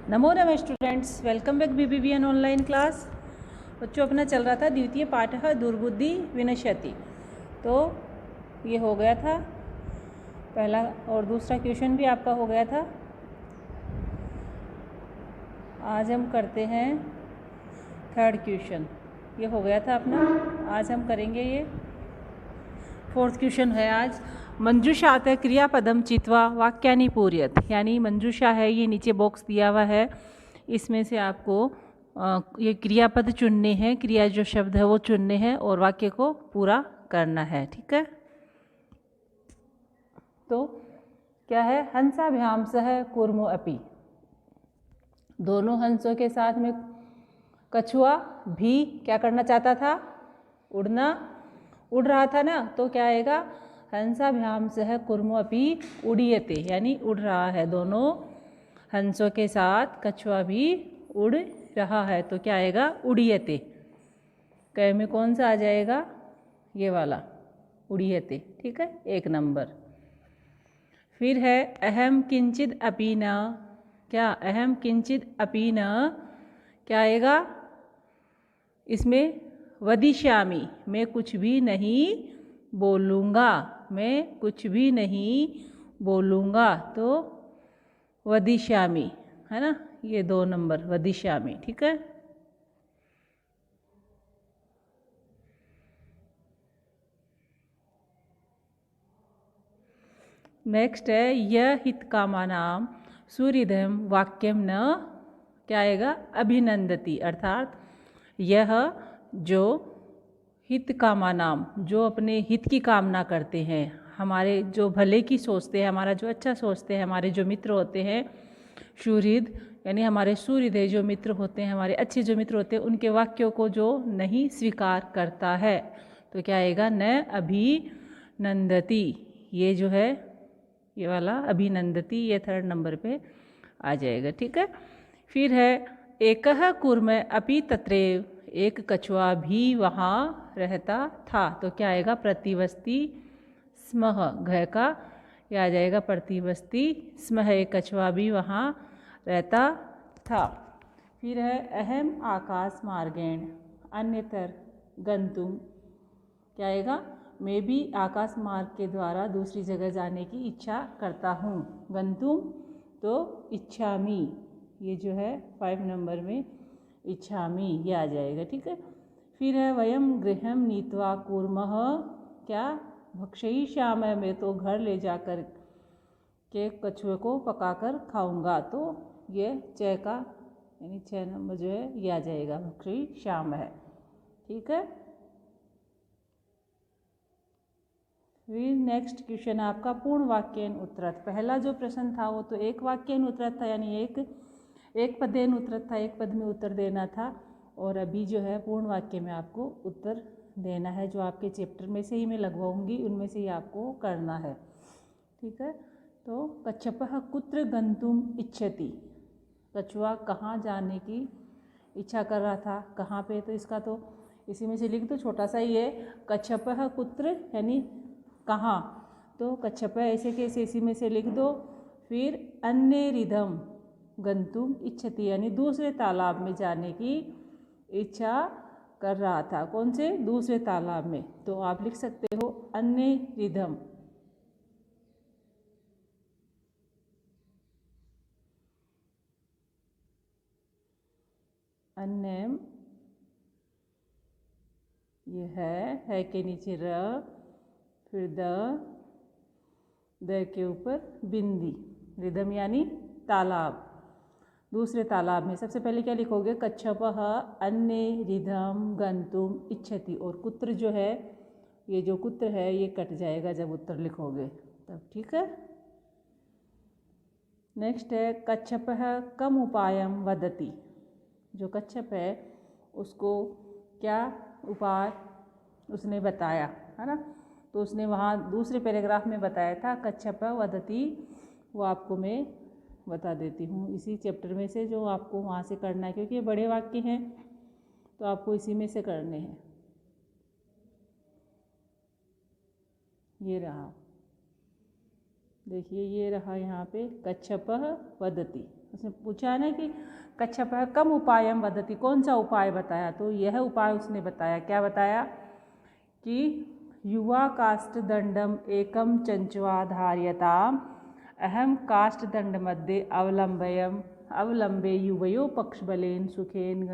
नमो नमः students, welcome back BBVN online class. बच्चों, अपना चल रहा था द्वितीय पाठः दुर्बुद्धि विनश्यति। तो ये हो गया था पहला और दूसरा क्वेश्चन भी आपका हो गया था। आज हम करते हैं थर्ड क्वेश्चन। ये हो गया था अपना, आज हम करेंगे ये फोर्थ क्वेश्चन है आज। मंजूषात क्रियापदम चित्वा वाक्यानि पूरयत, यानी मंजूषा है, ये नीचे बॉक्स दिया हुआ है, इसमें से आपको ये क्रियापद चुनने हैं, क्रिया जो शब्द है वो चुनने हैं और वाक्य को पूरा करना है। ठीक है, तो क्या है, हंसाभ्याम सह कूर्मो अपि, दोनों हंसों के साथ में कछुआ भी क्या करना चाहता था, उड़ रहा था ना, तो क्या आएगा, हंसाभ्याम सह कूर्मो अपि उड़ीयते, यानी उड़ रहा है, दोनों हंसों के साथ कछुआ भी उड़ रहा है, तो क्या आएगा, उड़ीयते। क में कौन सा आ जाएगा, ये वाला उड़ीयते। ठीक है, 1 नंबर। फिर है अहम किंचित अपि न, क्या अहम किंचित अपि न क्या आएगा, इसमें वदिष्यामि, मैं कुछ भी नहीं बोलूँगा, मैं कुछ भी नहीं बोलूँगा, तो वदिष्यामि है ना, ये 2 नंबर वदिष्यामि। ठीक है, नेक्स्ट है यह हितकामानाम सूर्यदम वाक्यम न, क्या आएगा, अभिनंदती, अर्थात यह जो हितकामानाम, जो अपने हित की कामना करते हैं, हमारे जो भले की सोचते हैं, हमारा जो अच्छा सोचते हैं, हमारे जो मित्र होते हैं, सूर्यद यानी हमारे सूर्यदेव जो मित्र होते हैं, हमारे अच्छे जो मित्र होते हैं, उनके वाक्यों को जो नहीं स्वीकार करता है, तो क्या आएगा, न अभिनंदती, ये जो है ये वाला अभिनंदती, ये 3rd नंबर पे आ जाएगा। ठीक है, फिर है एकह कूर्म अपि तत्रेव, एक कछुआ भी वहाँ रहता था, तो क्या आएगा, प्रतिवस्ती स्मः, घ का यह आ जाएगा प्रतिवस्ती स्मः, एक कछुआ भी वहाँ रहता था। फिर है अहम आकाश मार्गेण अन्यतर गंतुम, क्या आएगा, मैं भी आकाश मार्ग के द्वारा दूसरी जगह जाने की इच्छा करता हूँ, गंतुम तो इच्छामि, ये जो है 5 नंबर में इच्छामि ये आ जाएगा। ठीक है, फिर है वयम गृहम नीत्वा कूर्मः, क्या भक्षयिष्यामः, मैं तो घर ले जाकर के कछुए को पकाकर खाऊंगा, तो ये 6 का यानी 6 नंबर जो है ये आ जाएगा, भक्षयिष्यामः। ठीक है, फिर नेक्स्ट क्वेश्चन है आपका पूर्ण वाक्यन उत्तरत। पहला जो प्रश्न था वो तो एक वाक्यन उत्तरत था, यानी एक पदेन उत्तरत था, एक पद में उत्तर देना था, और अभी जो है पूर्ण वाक्य में आपको उत्तर देना है, जो आपके चैप्टर में से ही मैं लगवाऊंगी, उनमें से ही आपको करना है। ठीक है, तो कच्छपः कुत्र गंतुम इच्छति, कछुआ कहाँ जाने की इच्छा कर रहा था, कहाँ पे, तो इसका तो इसी में से लिख दो, छोटा सा ही है, कच्छपः कुत्र यानी कहाँ, तो कच्छप ऐसे कैसे इसी में से लिख दो। फिर अन्य रिधम गंतुम इच्छति, यानी दूसरे तालाब में जाने की इच्छा कर रहा था, कौन से, दूसरे तालाब में, तो आप लिख सकते हो अन्य रिधम। अन्यम, ये है के नीचे र, फिर द के ऊपर बिंदी, रिधम यानी तालाब, दूसरे तालाब में। सबसे पहले क्या लिखोगे, कच्छपः अन्य रिधम गंतुम इच्छति, और कुत्र जो है, ये जो कुत्र है ये कट जाएगा जब उत्तर लिखोगे तब। ठीक है, नेक्स्ट है कच्छपः कम उपायम वदति, जो कच्छप है उसको क्या उपाय उसने बताया है ना, तो उसने वहाँ दूसरे पैराग्राफ में बताया था कच्छप वदति, वो आपको मैं बता देती हूँ इसी चैप्टर में से, जो आपको वहाँ से करना है, क्योंकि ये बड़े वाक्य हैं तो आपको इसी में से करने हैं। ये रहा, देखिए ये रहा यहाँ पे कच्छपः वदति उसने पूछा है ना कि कच्छपः कम उपायम वदति, कौन सा उपाय बताया, तो यह उपाय उसने बताया। क्या बताया कि युवा काष्ठदंडम एकम चंचवा धार्यताम अहम काष्ठदंड मध्ये अवलंबे युवयो पक्षबलेन सुखेन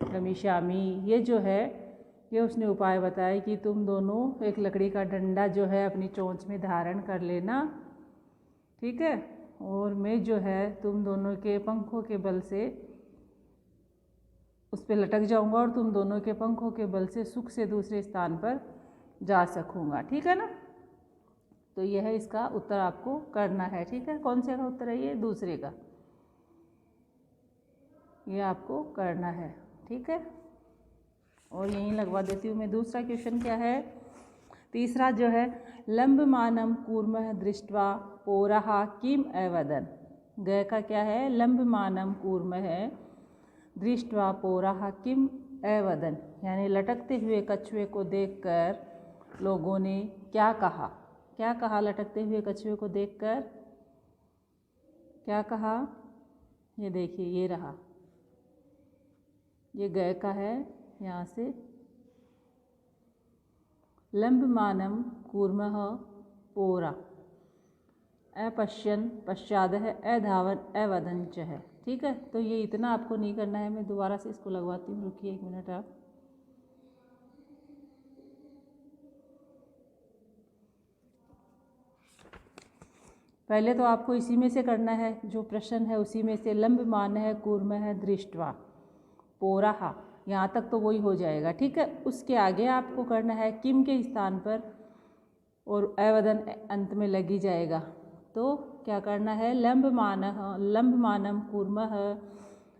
गमिष्यामि। ये जो है ये उसने उपाय बताया कि तुम दोनों एक लकड़ी का डंडा जो है अपनी चोंच में धारण कर लेना, ठीक है, और मैं जो है तुम दोनों के पंखों के बल से उस पर लटक जाऊंगा और तुम दोनों के पंखों के बल से सुख से दूसरे स्थान पर जा सकूंगा, ठीक है ना। तो यह इसका उत्तर आपको करना है, ठीक है। कौन से का उत्तर है ये? दूसरे का, ये आपको करना है, ठीक है। और यहीं लगवा देती हूँ मैं। दूसरा क्वेश्चन क्या है? तीसरा जो है लंबमानम कूर्मः दृष्ट्वा पोरः किम अवदन्। ग का क्या है? लंबमानम कूर्मः दृष्ट्वा पोरः किम अवदन्, यानी लटकते हुए कछुए को देखकर लोगों ने क्या कहा। क्या कहा? लटकते हुए कछुए को देखकर क्या कहा? ये देखिए, ये रहा, ये ग का है। यहाँ से लंबमानम कूर्मः पोरा अपश्यन् पश्चादः अधावन् अवदन् च है, ठीक है। तो ये इतना आपको नहीं करना है, मैं दोबारा से इसको लगवाती हूँ, रुकिए 1 मिनट आप। पहले तो आपको इसी में से करना है, जो प्रश्न है उसी में से लंबमानः कूर्मः दृष्ट्वा पोरः, यहाँ तक तो वही हो जाएगा, ठीक है। उसके आगे आपको करना है किम के स्थान पर और अवदन अंत में लगी जाएगा। तो क्या करना है? लंबमानम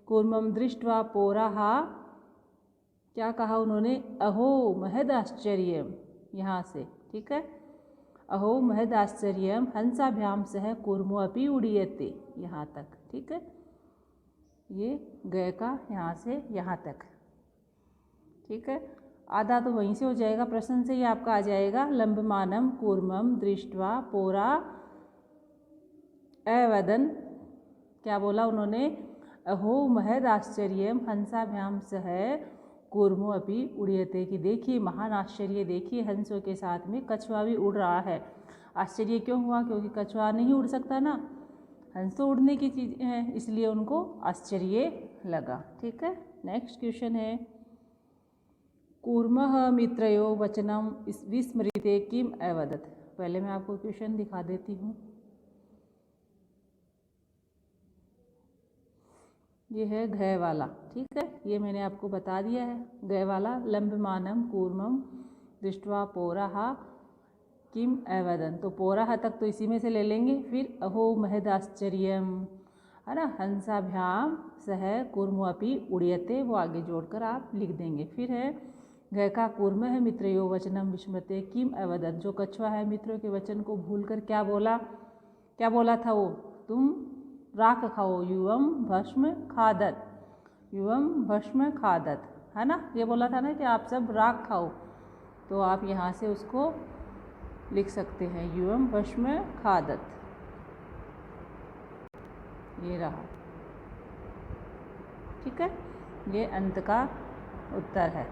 कूर्मम दृष्ट्वा पोरः, क्या कहा उन्होंने? अहो महद आश्चर्यम, यहाँ से, ठीक है। अहो महद आश्चर्यम हंसाभ्याम सह कूर्मो अपि उड़ीयते, यहाँ तक, ठीक है। ये गए का यहाँ से यहाँ तक, ठीक है। आधा तो वहीं से हो जाएगा, प्रश्न से ही आपका आ जाएगा। लंबमानम कूर्मम दृष्ट्वा पोरा अवदन्, क्या बोला उन्होंने? अहो महद आश्चर्यम हंसाभ्याम सह कूर्मो अपि उड़ीयते, कि देखिए महान आश्चर्य, देखिए हंसों के साथ में कछुआ भी उड़ रहा है। आश्चर्य क्यों हुआ? क्योंकि कछुआ नहीं उड़ सकता ना, हंस तो उड़ने की चीज़ है, इसलिए उनको आश्चर्य लगा, ठीक है। नेक्स्ट क्वेश्चन है कूर्मः मित्रयो वचनम विस्मृते किम अवदत्। पहले मैं आपको क्वेश्चन दिखा देती हूँ। ये है घय वाला, ठीक है, ये मैंने आपको बता दिया है। घय वाला लंबमानम कूर्मम दृष्ट्वा पोरः किम अवदन्, तो पोरः तक तो इसी में से ले लेंगे। फिर अहो महद आश्चर्यम, है ना, हंसाभ्याम सह कूर्मो अपि उड़ीयते, वो आगे जोड़कर आप लिख देंगे। फिर है घय का कूर्मः मित्रयो वचनम विस्मृते किम अवदत्, जो कछुआ है मित्रों के वचन को भूलकर क्या बोला? क्या बोला था वो? तुम राख खाओ, युवम भस्म खादत, युवम भस्म खादत, है ना, ये बोला था ना कि आप सब राख खाओ। तो आप यहाँ से उसको लिख सकते हैं, युवम भस्म खादत, ये रहा, ठीक है। ये अंत का उत्तर है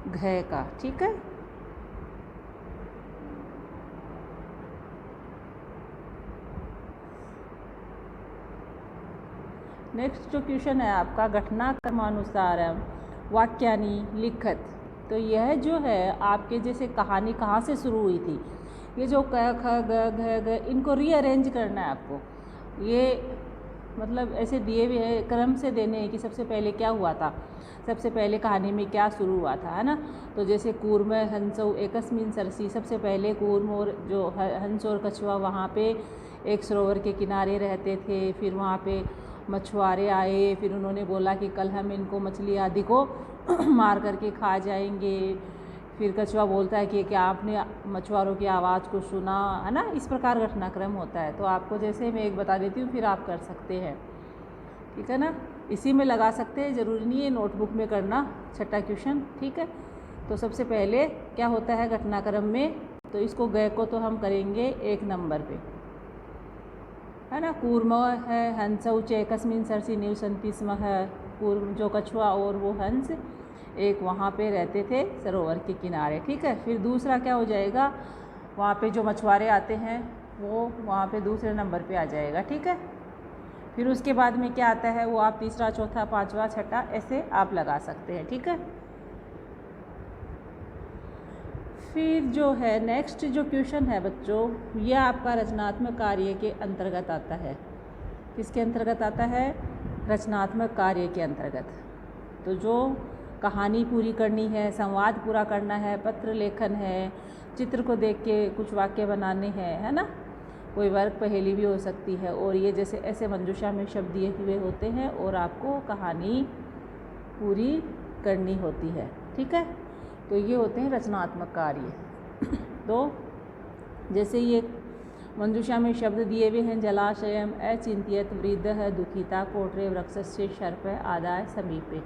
घय का, ठीक है। नेक्स्ट जो क्वेश्चन है आपका घटनाक्रमानुसार वाक्यानि लिखत। तो यह जो है आपके जैसे कहानी कहाँ से शुरू हुई थी, ये जो क ख ग घ ग, इनको रीअरेंज करना है आपको। ये मतलब ऐसे दिए हुए हैं, क्रम से देने हैं कि सबसे पहले क्या हुआ था, सबसे पहले कहानी में क्या शुरू हुआ था, है ना। तो जैसे कूर्म हंसौ एकस्मिन् सरसी, सबसे पहले कूर्म और जो हंस और कछुआ वहाँ पे एक सरोवर के किनारे रहते थे। फिर वहाँ पे मछुआरे आए, फिर उन्होंने बोला कि कल हम इनको मछली आदि को मार करके खा जाएंगे। फिर कछुआ बोलता है कि क्या आपने मछुआरों की आवाज़ को सुना, है ना। इस प्रकार घटनाक्रम होता है। तो आपको जैसे मैं एक बता देती हूँ, फिर आप कर सकते हैं, ठीक है ना। इसी में लगा सकते हैं, ज़रूरी नहीं है नोटबुक में करना छठा क्वेश्चन, ठीक है। तो सबसे पहले क्या होता है घटनाक्रम में, तो इसको गए को तो हम करेंगे 1 नंबर पे, है ना। कूर्म है हंस ऊँचे कस्मिन सरसी न्यूसंती स्म है। कूर्म जो कछुआ और वो हंस एक वहाँ पे रहते थे सरोवर के किनारे, ठीक है। फिर दूसरा क्या हो जाएगा, वहाँ पे जो मछुआरे आते हैं वो वहाँ पे दूसरे नंबर पे आ जाएगा, ठीक है। फिर उसके बाद में क्या आता है वो आप तीसरा, चौथा, पांचवा, छठा ऐसे आप लगा सकते हैं, ठीक है। फिर जो है नेक्स्ट जो क्वेश्चन है बच्चों, ये आपका रचनात्मक कार्य के अंतर्गत आता है। किसके अंतर्गत आता है, रचनात्मक कार्य के अंतर्गत। तो जो कहानी पूरी करनी है, संवाद पूरा करना है, पत्र लेखन है, चित्र को देख के कुछ वाक्य बनाने हैं, है ना। कोई वर्ग पहेली भी हो सकती है, और ये जैसे ऐसे मंजूषा में शब्द दिए हुए होते हैं और आपको कहानी पूरी करनी होती है, ठीक है। तो ये होते हैं रचनात्मक कार्य। तो जैसे ये मंजूषा में शब्द दिए हुए हैं, जलाशयम अचिंत्यत वृद्ध दुखिता कोटरे वृक्षस्य शर्प आदाय समीपे।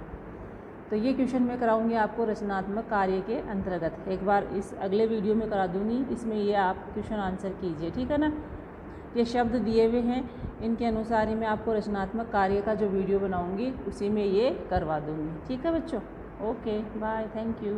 तो ये क्वेश्चन मैं कराऊंगी आपको रचनात्मक कार्य के अंतर्गत। एक बार इस अगले वीडियो में करा दूंगी, इसमें ये आप क्वेश्चन आंसर कीजिए, ठीक है ना। ये शब्द दिए हुए हैं, इनके अनुसार ही मैं आपको रचनात्मक कार्य का जो वीडियो बनाऊंगी उसी में ये करवा दूंगी, ठीक है बच्चों। Okay bye, thank you.